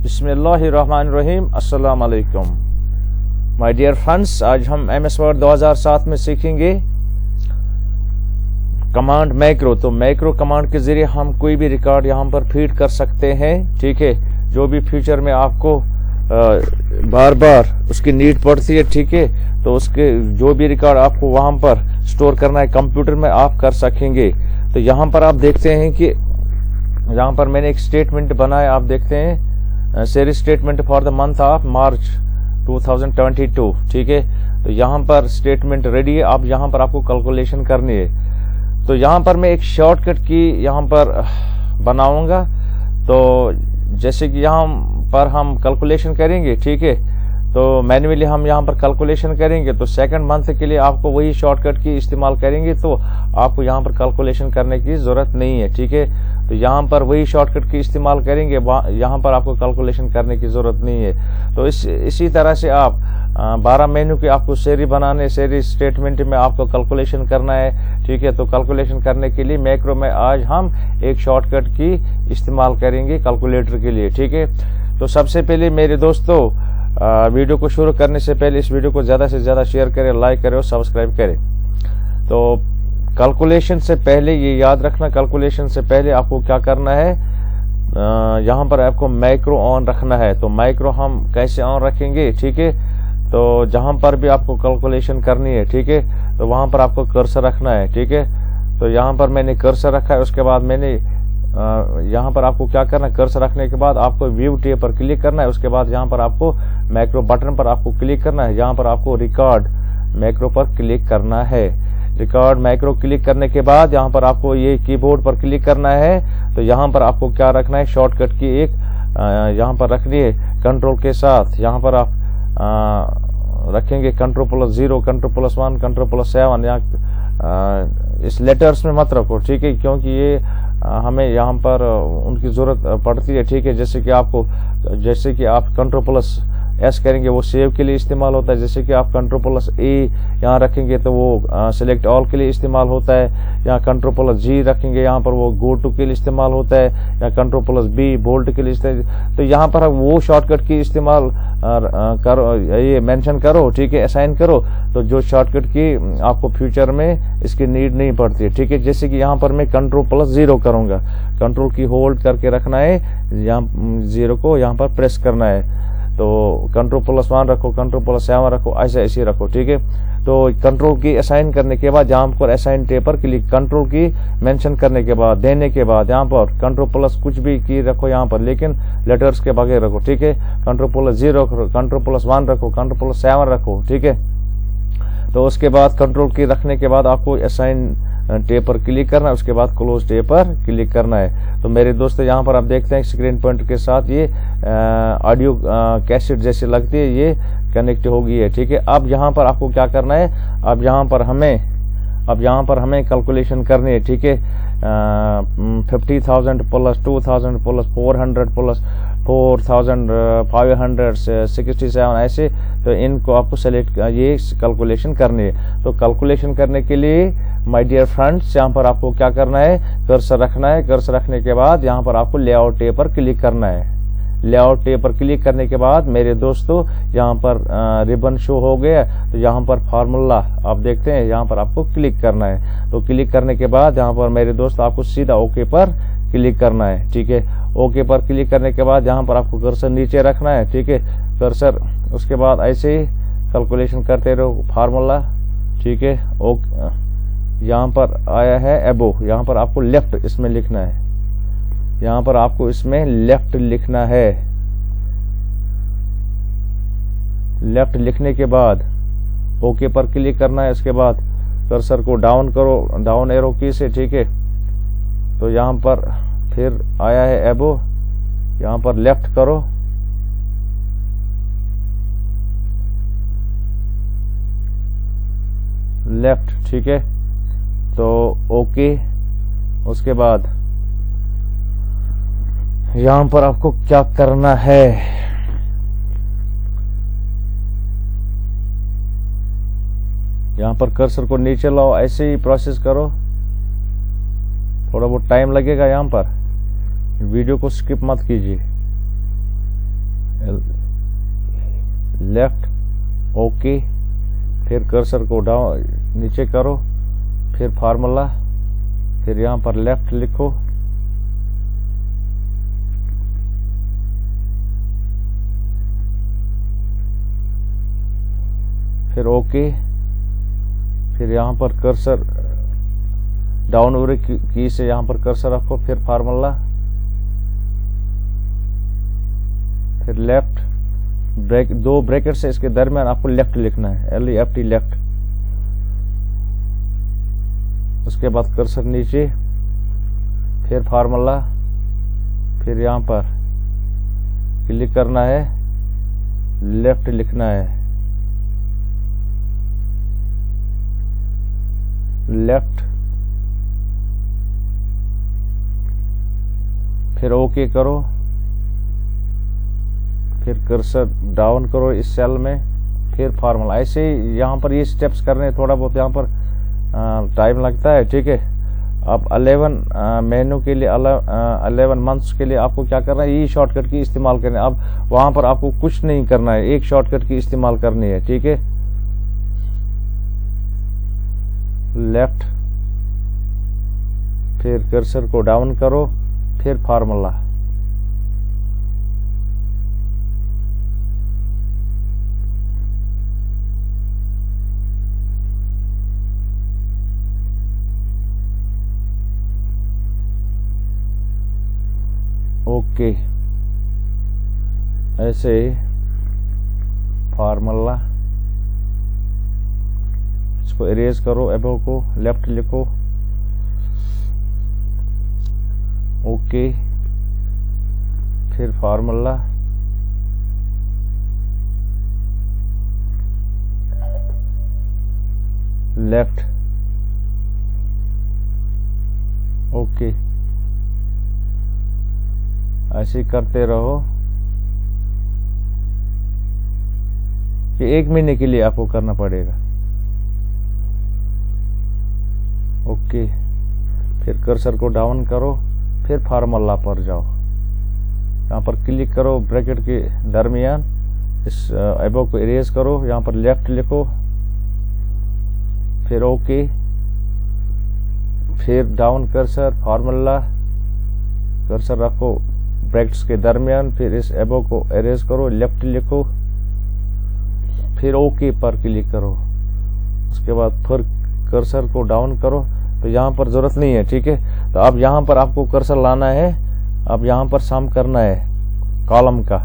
बिस्मिल्लाहिर्रहमानिर्रहीम। अस्सलाम वालेकुम माय डियर फ्रेंड्स। आज हम MS वर्ड 2007 में सीखेंगे कमांड मैक्रो। तो मैक्रो कमांड के जरिए हम कोई भी रिकॉर्ड यहाँ पर फीड कर सकते हैं, ठीक है। जो भी फ्यूचर में आपको बार बार उसकी नीड पड़ती है, ठीक है, तो उसके जो भी रिकॉर्ड आपको वहां पर स्टोर करना है कंप्यूटर में, आप कर सकेंगे। तो यहाँ पर आप देखते हैं कि यहाँ पर मैंने एक स्टेटमेंट बनाया। आप देखते हैं series statement for the month of March 2022, ठीक है। तो यहाँ पर स्टेटमेंट रेडी है। अब यहाँ पर आपको कैलकुलेशन करनी है। तो यहाँ पर मैं एक शॉर्टकट की यहाँ पर बनाऊंगा। तो जैसे कि यहाँ पर हम कैलकुलेशन करेंगे, ठीक है, तो मैन्युअली हम यहाँ पर कैलकुलेशन करेंगे। तो सेकंड मंथ के लिए आपको वही शॉर्टकट की इस्तेमाल करेंगे, तो आपको यहाँ पर कैलकुलेशन करने की जरूरत नहीं है, ठीक है। तो यहाँ पर वही शॉर्टकट की इस्तेमाल करेंगे, यहाँ पर आपको कैलकुलेशन करने की जरूरत नहीं है। तो इसी तरह से आप 12 महीनों की आपको सेरी बनाने, सेरी स्टेटमेंट में आपको कैलकुलेशन करना है, ठीक है। तो कैलकुलेशन करने के लिए मैक्रो में आज हम एक शॉर्टकट की इस्तेमाल करेंगे कैलकुलेटर के लिए, ठीक है। तो सबसे पहले मेरे दोस्तों, वीडियो को शुरू करने से पहले इस वीडियो को ज्यादा से ज्यादा शेयर करें, लाइक करें और सब्सक्राइब करें। तो कैलकुलेशन से पहले ये याद रखना, कैलकुलेशन से पहले आपको क्या करना है, यहाँ पर आपको मैक्रो ऑन रखना है। तो मैक्रो हम कैसे ऑन रखेंगे, ठीक है। तो जहां पर भी आपको कैलकुलेशन करनी है, ठीक है, तो वहां पर आपको कर्सर रखना है, ठीक है। तो यहाँ पर मैंने कर्सर रखा है। उसके बाद मैंने यहाँ पर आपको क्या करना है, कर्सर रखने के बाद आपको व्यू टैब पर क्लिक करना है। उसके बाद यहाँ पर आपको मैक्रो बटन पर आपको क्लिक करना है। यहाँ पर आपको रिकॉर्ड मैक्रो पर क्लिक करना है। रिकॉर्ड मैक्रो क्लिक करने के बाद यहाँ पर आपको ये कीबोर्ड पर क्लिक करना है। तो यहाँ पर आपको क्या रखना है, शॉर्टकट की एक यहाँ पर रखनी है कंट्रोल के साथ। यहाँ पर आप रखेंगे Ctrl+0, Ctrl+1, Ctrl+7। यहाँ इस लेटर्स में मत रखो, ठीक है, क्योंकि ये हमें यहाँ पर उनकी जरूरत पड़ती है, ठीक है। जैसे कि आप Ctrl+S करेंगे वो सेव के लिए इस्तेमाल होता है। जैसे कि आप Ctrl+A यहाँ रखेंगे तो वो सिलेक्ट ऑल के लिए इस्तेमाल होता है। यहाँ Ctrl+G रखेंगे, यहाँ पर वो गो टू के लिए इस्तेमाल होता है। यहाँ Ctrl+B बोल्ट के लिए इस्तेमाल। तो यहाँ पर वो शॉर्टकट की इस्तेमाल करो, ये मेंशन करो, ठीक है, असाइन करो। तो जो शॉर्टकट की आपको फ्यूचर में इसकी नीड नहीं पड़ती है, ठीक है। जैसे कि यहाँ पर मैं Ctrl+0 करूंगा, कंट्रोल की होल्ड करके रखना है, यहाँ 0 को यहाँ पर प्रेस करना है। तो Ctrl+1 रखो, Ctrl+7 रखो, ऐसे रखो, ठीक है। तो कंट्रोल की असाइन करने के बाद यहाँ पर असाइन टैब पर क्लिक, कंट्रोल की मेंशन करने के बाद, देने के बाद यहाँ पर Ctrl+ कुछ भी की रखो यहाँ पर, लेकिन लेटर्स के बगैर रखो, ठीक है। Ctrl+0 रखो, Ctrl+1 रखो, Ctrl+7 रखो, ठीक है। तो उसके बाद कंट्रोल की रखने के बाद आपको असाइन टैब पर क्लिक करना है। उसके बाद क्लोज टैब पर क्लिक करना है। तो मेरे दोस्तों, यहाँ पर आप देखते हैं स्क्रीन पॉइंटर के साथ ये ऑडियो कैसेट जैसे लगती है, ये कनेक्ट हो गई है, ठीक है। अब यहाँ पर आपको क्या करना है, अब यहाँ पर हमें कैलकुलेशन करनी है, ठीक है। 50,000 प्लस 2,000 प्लस 400 प्लस 4,567 ऐसे। तो इनको आपको सेलेक्ट ये कैलकुलेशन करनी है। तो कैलकुलेशन करने के लिए माय डियर फ्रेंड्स, यहाँ पर आपको क्या करना है, कर्सर रखना है। कर्सर रखने के बाद यहाँ पर आपको लेआउट टैब पर क्लिक करना है। लेआउट टैब पर क्लिक करने के बाद मेरे दोस्तों, यहाँ पर रिबन शो हो गया। तो यहाँ पर फार्मूला आप देखते हैं, यहाँ पर आपको क्लिक करना है। तो क्लिक करने के बाद यहाँ पर मेरे दोस्त आपको सीधा ओके पर क्लिक करना है, ठीक है। ओके पर क्लिक करने के बाद यहाँ पर आपको कर्सर नीचे रखना है, ठीक है, कर्सर। उसके बाद ऐसे ही कैलकुलेशन करते रहो फार्मूला, ठीक है। ओके, यहाँ पर आया है एबो, यहाँ पर आपको लेफ्ट इसमें लिखना है। यहाँ पर आपको इसमें लेफ्ट लिखना है। लेफ्ट लिखने के बाद ओके पर क्लिक करना है। उसके बाद कर्सर को डाउन करो, डाउन एरो की से, ठीक है। तो यहाँ पर फिर आया है एबो, यहाँ पर लेफ्ट करो, लेफ्ट, ठीक है। तो ओके, उसके बाद यहाँ पर आपको क्या करना है, यहाँ पर कर्सर को नीचे लाओ, ऐसे ही प्रोसेस करो। थोड़ा बहुत टाइम लगेगा, यहाँ पर वीडियो को स्किप मत कीजिए। ओके, फिर कर्सर को डाउन नीचे करो, फिर फार्मूला, फिर यहाँ पर लेफ्ट लिखो, फिर ओके, फिर यहाँ पर कर्सर डाउन एरो की से यहाँ पर कर्सर रखो, फिर फार्मूला, फिर लेफ्ट, दो ब्रैकेट से इसके दरमियान आपको लेफ्ट लिखना है, LEFT लेफ्ट। उसके बाद कर्सर नीचे, फिर फार्मूला, फिर यहाँ पर क्लिक करना है, लेफ्ट लिखना है, लेफ्ट, फिर ओके करो, फिर कर्सर डाउन करो इस सेल में, फिर फार्मूला। ऐसे यहाँ पर ये स्टेप्स करने थोड़ा बहुत यहाँ पर टाइम लगता है, ठीक है। अब 11 महीनों के लिए 11 मंथ्स के लिए आपको क्या करना है, ये शॉर्टकट की इस्तेमाल करनी है। अब वहां पर आपको कुछ नहीं करना है, एक शॉर्टकट की इस्तेमाल करनी है, ठीक है। लेफ्ट, फिर कर्सर को डाउन करो, फिर फार्मूला, ओके, ऐसे फार्मूला, इसको इरेज करो, एबो को लेफ्ट लिखो, ओके, फिर फार्मूला, लेफ्ट, ओके, ऐसे करते रहो कि 1 महीने के लिए आपको करना पड़ेगा। ओके, फिर कर्सर को डाउन करो, फिर फार्मूला पर जाओ, यहाँ पर क्लिक करो ब्रैकेट के दरमियान, इस एबो को इरेज करो, यहाँ पर लेफ्ट लिखो, फिर ओके, फिर डाउन कर्सर, फार्मूला, कर्सर रखो ब्रैकेट्स के दरमियान, फिर इस एबो को इरेज करो, लेफ्ट लिखो, फिर ओके पर क्लिक करो। उसके बाद फिर कर्सर को डाउन करो, तो यहाँ पर जरूरत नहीं है, ठीक है। तो अब यहाँ पर आपको कर्सर लाना है, अब यहाँ पर सम करना है कॉलम का।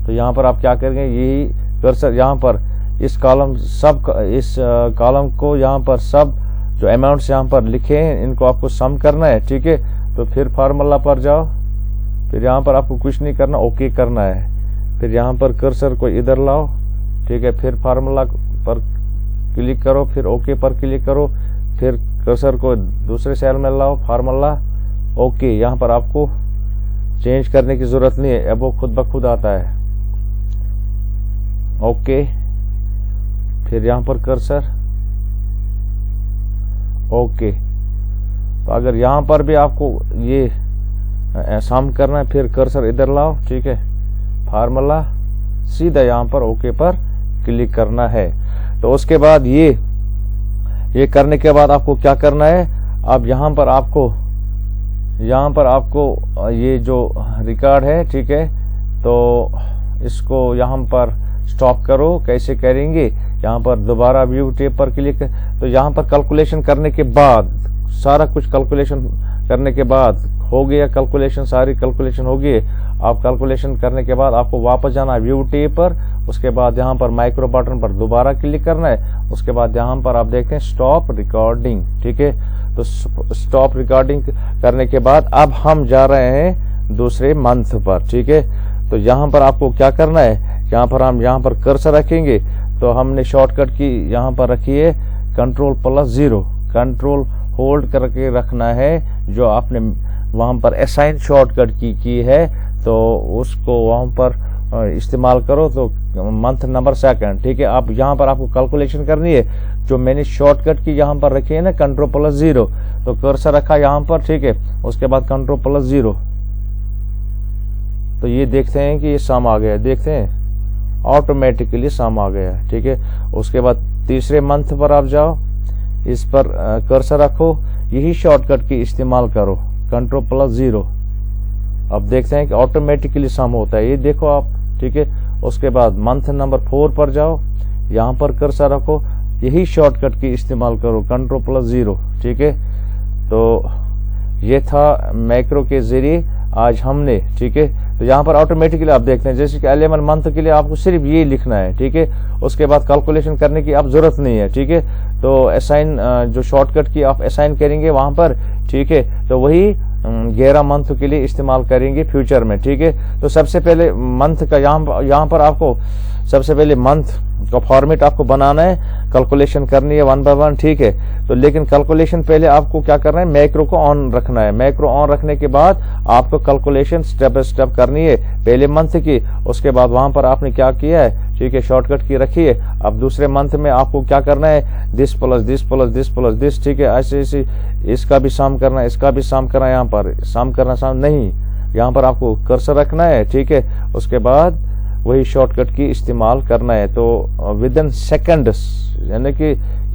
तो यहाँ पर आप क्या करेंगे, यही कर्सर यहाँ पर इस कॉलम इस कॉलम को यहाँ पर सब जो अमाउंट्स यहाँ पर लिखे हैं इनको आपको सम करना है, ठीक है। तो फिर फार्मूला पर जाओ, फिर यहाँ पर आपको कुछ नहीं करना, ओके करना है। फिर यहाँ पर कर्सर को इधर लाओ, ठीक है, फिर फार्मूला पर क्लिक करो, फिर ओके पर क्लिक करो, फिर कर्सर को दूसरे सेल में लाओ, फार्मूला, ओके। यहाँ पर आपको चेंज करने की जरूरत नहीं है, अब वो खुद ब खुद आता है, ओके। फिर यहाँ पर कर्सर, ओके। तो अगर यहाँ पर भी आपको ये सम करना है, फिर कर्सर इधर लाओ, ठीक है, फार्मूला, सीधा यहाँ पर ओके पर क्लिक करना है। तो उसके बाद ये करने के बाद आपको क्या करना है, अब यहाँ पर आपको ये जो रिकॉर्ड है, ठीक है, तो इसको यहाँ पर स्टॉप करो। कैसे करेंगे, यहाँ पर दोबारा व्यू टेप पर क्लिक, तो यहाँ पर कैलकुलेशन करने के बाद, सारा कुछ कैलकुलेशन करने के बाद हो गया, कैलकुलेशन सारी कैलकुलेशन हो गई। आप कैलकुलेशन करने के बाद आपको वापस जाना है व्यू टेप पर, उसके बाद यहाँ पर माइक्रो बटन पर दोबारा क्लिक करना है। उसके बाद यहाँ पर आप देखते हैं स्टॉप रिकॉर्डिंग, ठीक है। तो स्टॉप रिकॉर्डिंग करने के बाद अब हम जा रहे हैं दूसरे मंथ पर, ठीक है। तो यहाँ पर आपको क्या करना है, यहाँ पर हम यहाँ पर कर्सर रखेंगे, तो हमने शॉर्टकट की यहाँ पर रखी है Ctrl+0, कंट्रोल होल्ड करके रखना है। जो आपने वहां पर असाइन शॉर्टकट की है, तो उसको वहां पर इस्तेमाल करो, तो मंथ नंबर सेकंड, ठीक है। अब यहाँ पर आपको कैलकुलेशन करनी है, जो मैंने शॉर्टकट की यहाँ पर रखी है ना Ctrl+0, तो कर्सर रखा यहाँ पर, ठीक है। उसके बाद Ctrl+0, तो ये देखते हैं कि ये सम आ गया, देखते हैं, ऑटोमेटिकली सम आ गया, ठीक है। उसके बाद तीसरे मंथ पर आप जाओ, इस पर कर्सर रखो, यही शॉर्टकट की इस्तेमाल करो, Ctrl+0। अब देखते हैं कि ऑटोमेटिकली सम होता है, ये देखो आप, ठीक है। उसके बाद मंथ नंबर 4 पर जाओ, यहाँ पर कर्सर रखो, यही शॉर्टकट की इस्तेमाल करो, Ctrl+0, ठीक है। तो ये था मैक्रो के जरिए आज हमने, ठीक है। तो यहाँ पर ऑटोमेटिकली आप देखते हैं, जैसे कि 11 मंथ के लिए आपको सिर्फ ये लिखना है, ठीक है। उसके बाद कैलकुलेशन करने की आप जरूरत नहीं है, ठीक है। तो असाइन जो शॉर्टकट की आप असाइन करेंगे वहां पर, ठीक है, तो वही 11 मंथ के लिए इस्तेमाल करेंगे फ्यूचर में, ठीक है। तो सबसे पहले मंथ का यहाँ पर आपको सबसे पहले मंथ का फॉर्मेट आपको बनाना है, कैलकुलेशन करनी है 1 बाय 1, ठीक है। तो लेकिन कैलकुलेशन पहले आपको क्या करना है, मैक्रो को ऑन रखना है। मैक्रो ऑन रखने के बाद आपको कैलकुलेशन स्टेप बाय स्टेप करनी है, पहले मंथ की, उसके बाद वहां पर आपने क्या किया है, ठीक है, शॉर्टकट की रखी है। अब दूसरे मंथ में आपको क्या करना है, this plus this plus this plus this, ठीक है। ऐसे ऐसे इसका भी सम करना है, इसका भी सम करना है, यहाँ पर सम करना सम नहीं, यहाँ पर आपको कर्सर रखना है, ठीक है। उसके बाद वही शॉर्टकट की इस्तेमाल करना है। तो विद इन सेकंड्स, यानी कि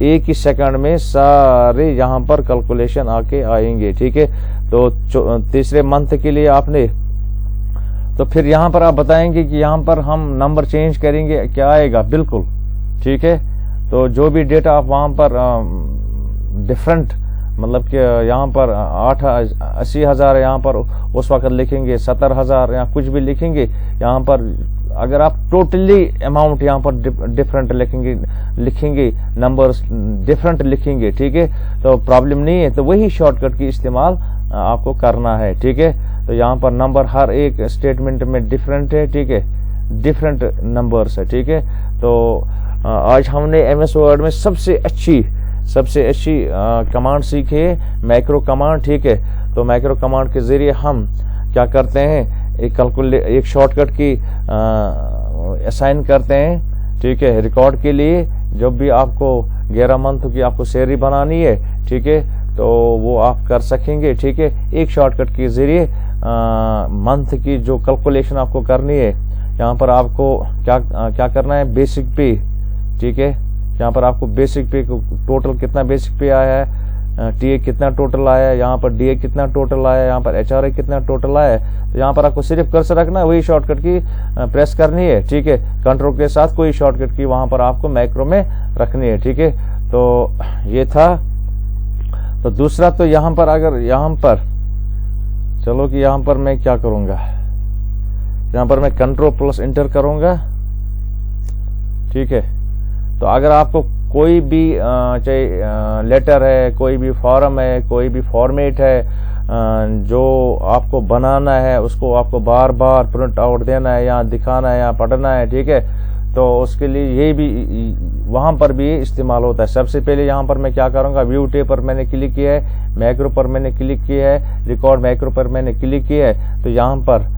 एक ही सेकंड में सारे यहाँ पर कैलकुलेशन आके आएंगे, ठीक है। तो तीसरे मंथ के लिए आपने, तो फिर यहाँ पर आप बताएंगे कि यहाँ पर हम नंबर चेंज करेंगे, क्या आएगा, बिल्कुल, ठीक है। तो जो भी डेटा आप वहाँ पर डिफरेंट, मतलब कि यहाँ पर 80,000 यहाँ पर उस वक्त लिखेंगे, 70,000 या कुछ भी लिखेंगे, यहाँ पर अगर आप टोटली अमाउंट यहाँ पर डिफरेंट लिखेंगे नंबर्स डिफरेंट लिखेंगे, ठीक है, तो प्रॉब्लम नहीं है। तो वही शॉर्टकट की इस्तेमाल आपको करना है, ठीक है। तो यहाँ पर नंबर हर एक स्टेटमेंट में डिफरेंट है, ठीक है, डिफरेंट नंबर्स है, ठीक है। तो आज हमने MS वर्ड में सबसे अच्छी कमांड सीखी है, मैक्रो कमांड, ठीक है। तो मैक्रो कमांड के जरिए हम क्या करते हैं, एक शॉर्टकट की असाइन करते हैं, ठीक है, रिकॉर्ड के लिए। जब भी आपको 11 मंथ की आपको सैलरी बनानी है, ठीक है, तो वो आप कर सकेंगे, ठीक है। एक शॉर्टकट के जरिए मंथ की जो कैलकुलेशन आपको करनी है, यहाँ पर आपको क्या करना है, बेसिक पे, ठीक है। यहाँ पर आपको बेसिक पे टोटल कितना बेसिक पे आया है, TA कितना टोटल आया है, यहाँ पर DA कितना टोटल आया है, यहाँ पर HRA कितना टोटल आया है। तो यहाँ पर आपको सिर्फ कर्सर रखना है, वही शॉर्टकट की प्रेस करनी है, ठीक है। कंट्रोल के साथ कोई शॉर्टकट की वहां पर आपको मैक्रो में रखनी है, ठीक है। तो ये था। तो दूसरा, तो यहाँ पर अगर यहाँ पर चलो कि यहाँ पर मैं क्या करूंगा, यहाँ पर मैं Ctrl+ इंटर करूंगा, ठीक है। तो अगर आपको कोई भी चाहे लेटर है, कोई भी फॉर्म है, कोई भी फॉर्मेट है जो आपको बनाना है, उसको आपको बार बार प्रिंट आउट देना है या दिखाना है या पढ़ना है, ठीक है, तो उसके लिए ये भी वहां पर भी इस्तेमाल होता है। सबसे पहले यहाँ पर मैं क्या करूंगा, व्यू टैब पर मैंने क्लिक किया है, मैक्रो पर मैंने क्लिक किया है, रिकॉर्ड मैक्रो पर मैंने क्लिक किया है। तो यहाँ पर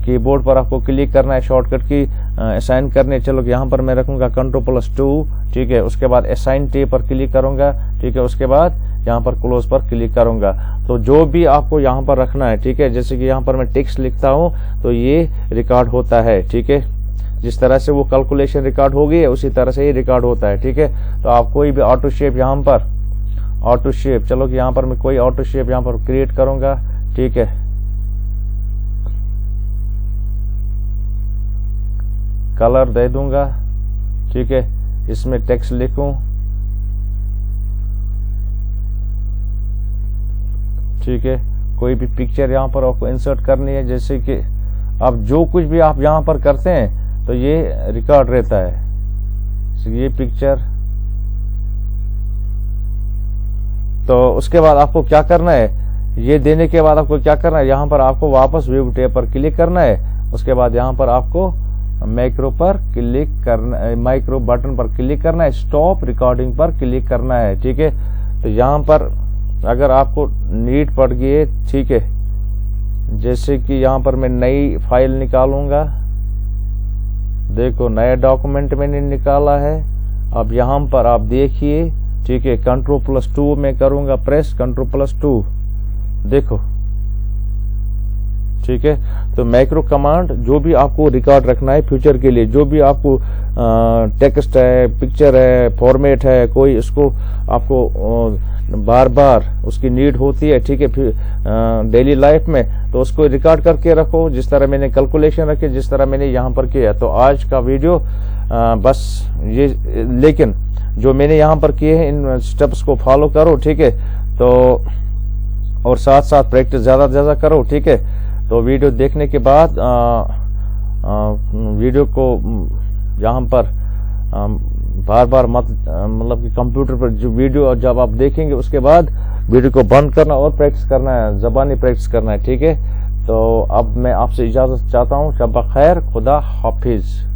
कीबोर्ड पर आपको क्लिक करना है, शॉर्टकट की असाइन करने। चलो यहाँ पर मैं रखूंगा Ctrl+2, ठीक है। उसके बाद असाइन टैब पर क्लिक करूंगा, ठीक है। उसके बाद यहाँ पर क्लोज पर क्लिक करूंगा। तो जो भी आपको यहाँ पर रखना है, ठीक है, जैसे कि यहाँ पर मैं टेक्स्ट लिखता हूँ तो ये रिकॉर्ड होता है, ठीक है। जिस तरह से वो कैलकुलेशन रिकॉर्ड हो गई है उसी तरह से ये रिकॉर्ड होता है, ठीक है। तो आप कोई भी ऑटो शेप यहाँ पर, ऑटो शेप, चलो कि यहाँ पर मैं कोई ऑटो शेप यहाँ पर क्रिएट करूंगा, ठीक है। कलर दे दूंगा, ठीक है। इसमें टेक्स्ट लिखूं, ठीक है। कोई भी पिक्चर यहाँ पर आपको इंसर्ट करनी है, जैसे कि अब जो कुछ भी आप यहाँ पर करते हैं तो ये रिकॉर्ड रहता है। ये पिक्चर, तो उसके बाद आपको क्या करना है, ये देने के बाद आपको क्या करना है, यहाँ पर आपको वापस व्यू टैब पर क्लिक करना है। उसके बाद यहाँ पर आपको मैक्रो पर क्लिक करना, माइक्रो बटन पर क्लिक करना है, स्टॉप रिकॉर्डिंग पर क्लिक करना है, ठीक है। तो यहाँ पर अगर आपको नीड पड़ गई है, ठीक है, जैसे कि यहाँ पर मैं नई फाइल निकालूंगा, देखो नया डॉक्यूमेंट मैंने निकाला है। अब यहाँ पर आप देखिए, ठीक है, Ctrl+2 में करूंगा प्रेस, Ctrl+2, देखो ठीक है। तो मैक्रो कमांड जो भी आपको रिकॉर्ड रखना है फ्यूचर के लिए, जो भी आपको टेक्स्ट है, पिक्चर है, फॉर्मेट है, कोई इसको आपको बार बार उसकी नीड होती है, ठीक है, डेली लाइफ में, तो उसको रिकॉर्ड करके रखो, जिस तरह मैंने कैलकुलेशन रखे, जिस तरह मैंने यहाँ पर किया। तो आज का वीडियो बस ये, लेकिन जो मैंने यहाँ पर किए हैं इन स्टेप्स को फॉलो करो, ठीक है। तो और साथ साथ प्रैक्टिस ज़्यादा से ज़्यादा करो, ठीक है। तो वीडियो देखने के बाद वीडियो को यहाँ पर बार बार मत, मतलब कि कंप्यूटर पर जो वीडियो जब आप देखेंगे उसके बाद वीडियो को बंद करना और प्रैक्टिस करना है, ज़बानी प्रैक्टिस करना है, ठीक है। तो अब मैं आपसे इजाज़त चाहता हूँ। शब खैर, खुदा हाफिज।